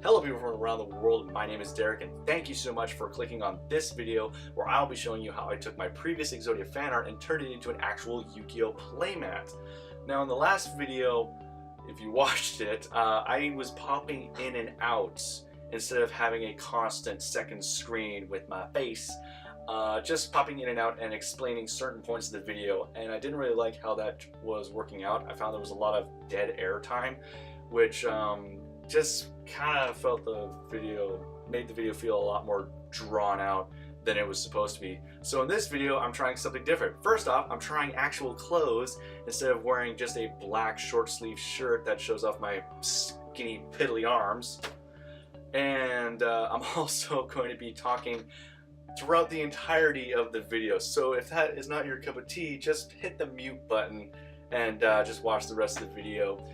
Hello people from around the world, my name is Derek and thank you so much for clicking on this video where I'll be showing you how I took my previous Exodia fan art and turned it into an actual Yu-Gi-Oh! Playmat. Now in the last video, if you watched it, I was popping in and out instead of having a constant second screen with my face. Just popping in and out and explaining certain points of the video, and I didn't really like how that was working out. I found there was a lot of dead air time, which just kind of felt made the video feel a lot more drawn out than it was supposed to be. So in this video, I'm trying something different. First off, I'm trying actual clothes instead of wearing just a black short sleeve shirt that shows off my skinny piddly arms. And I'm also going to be talking throughout the entirety of the video. So if that is not your cup of tea, just hit the mute button and just watch the rest of the video.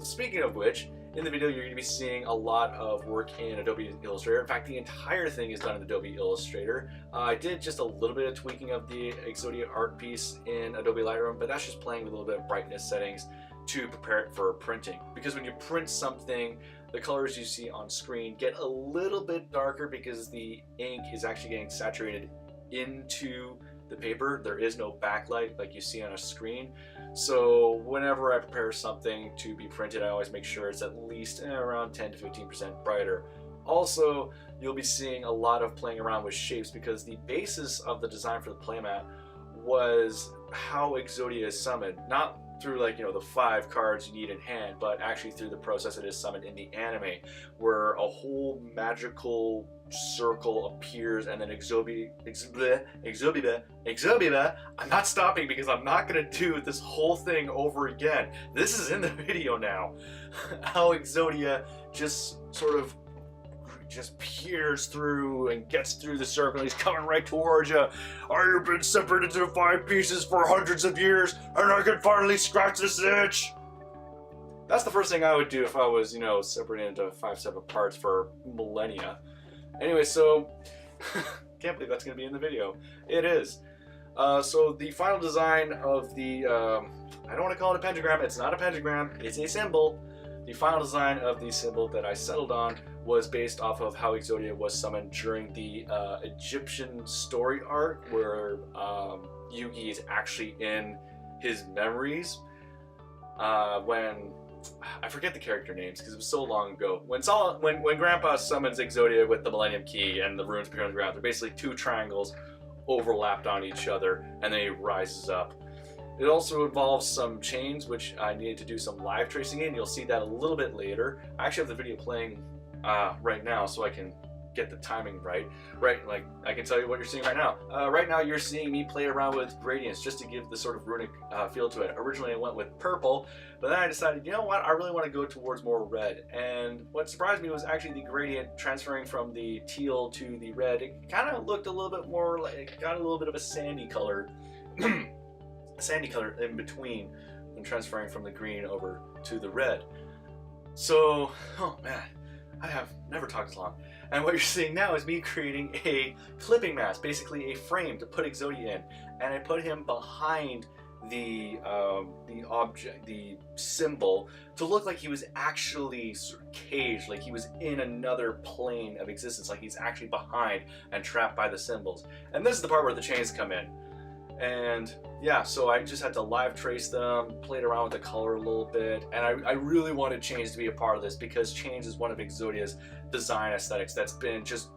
Speaking of which, in the video you're going to be seeing a lot of work in Adobe Illustrator. In fact, the entire thing is done in Adobe Illustrator. I did just a little bit of tweaking of the Exodia art piece in Adobe Lightroom, but that's just playing with a little bit of brightness settings to prepare it for printing. Because when you print something, the colors you see on screen get a little bit darker because the ink is actually getting saturated into the paper. There is no backlight like you see on a screen. So whenever I prepare something to be printed, I always make sure it's at least around 10 to 15% brighter. Also, you'll be seeing a lot of playing around with shapes because the basis of the design for the playmat was how Exodia is summoned. Not through the 5 cards you need in hand, but actually through the process it is summoned in the anime, where a whole magical circle appears and then Exodia, I'm not stopping because I'm not going to do this whole thing over again. This is in the video now. How Exodia just sort of peers through and gets through the circle. He's coming right towards you. I've been separated into 5 pieces for hundreds of years and I can finally scratch this itch. That's the first thing I would do if I was, separated into 5 separate parts for millennia. Anyway, so can't believe that's going to be in the video. It is. So the final design of the, I don't want to call it a pentagram. It's not a pentagram. It's a symbol. The final design of the symbol that I settled on was based off of how Exodia was summoned during the Egyptian story arc, where Yugi is actually in his memories. When I forget the character names because it was so long ago. When Grandpa summons Exodia with the Millennium Key and the runes appear on the ground, they're basically 2 triangles overlapped on each other, and then he rises up. It also involves some chains, which I needed to do some live tracing in. You'll see that a little bit later. I actually have the video playing right now, so I can get the timing right. Like I can tell you what you're seeing right now. Right now you're seeing me play around with gradients just to give the sort of runic feel to it. Originally I went with purple, but then I decided, you know what, I really want to go towards more red. And what surprised me was actually the gradient transferring from the teal to the red. It kind of looked a little bit more like, it got a little bit of a sandy color. Sandy color in between when transferring from the green over to the red. So, oh man, I have never talked as long. And what you're seeing now is me creating a clipping mask, basically a frame to put Exodia in, and I put him behind the object, the symbol, to look like he was actually sort of caged, like he was in another plane of existence, like he's actually behind and trapped by the symbols. And this is the part where the chains come in. And yeah, so I just had to live trace them, played around with the color a little bit, and I really wanted chains to be a part of this because chains is one of Exodia's design aesthetics that's been just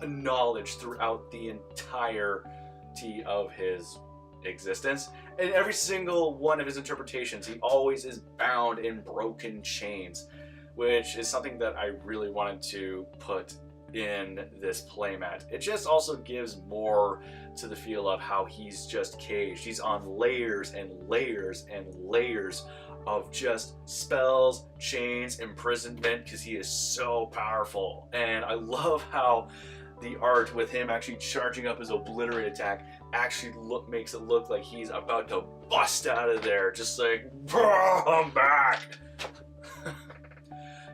acknowledged throughout the entirety of his existence. In every single one of his interpretations, he always is bound in broken chains, which is something that I really wanted to put in this playmat. It just also gives more to the feel of how he's just caged. He's on layers and layers and layers of just spells, chains, imprisonment, because he is so powerful. And I love how the art with him actually charging up his obliterate attack actually makes it look like he's about to bust out of there, just like, I'm back.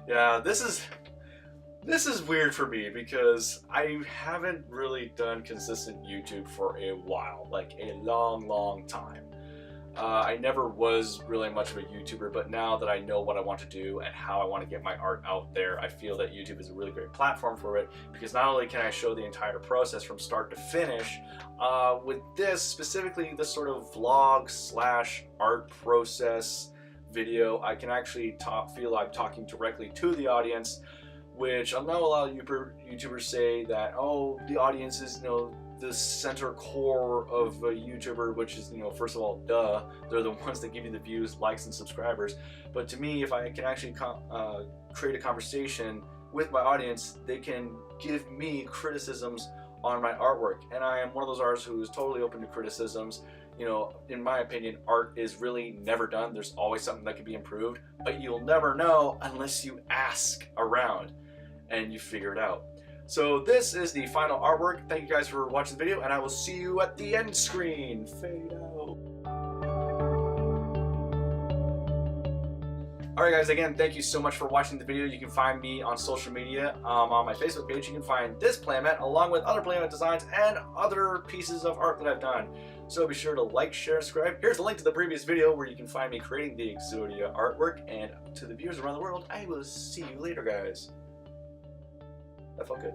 Yeah, this is weird for me because I haven't really done consistent YouTube for a while, like a long time. I never was really much of a YouTuber, but now that I know what I want to do and how I want to get my art out there, I feel that YouTube is a really great platform for it, because not only can I show the entire process from start to finish, with this, specifically this sort of vlog slash art process video, I can actually feel I'm talking directly to the audience, which I know a lot of YouTubers say that, oh, the audience is, the center core of a YouTuber, which is, first of all, duh, they're the ones that give you the views, likes, and subscribers. But to me, if I can actually create a conversation with my audience, they can give me criticisms on my artwork. And I am one of those artists who is totally open to criticisms. In my opinion, art is really never done. There's always something that can be improved, but you'll never know unless you ask around and you figure it out. So this is the final artwork. Thank you guys for watching the video, and I will see you at the end screen. Fade out. Alright guys, again, thank you so much for watching the video. You can find me on social media. On my Facebook page, you can find this playmat along with other playmat designs and other pieces of art that I've done. So be sure to like, share, and subscribe. Here's the link to the previous video where you can find me creating the Exodia artwork. And to the viewers around the world, I will see you later, guys. That felt good.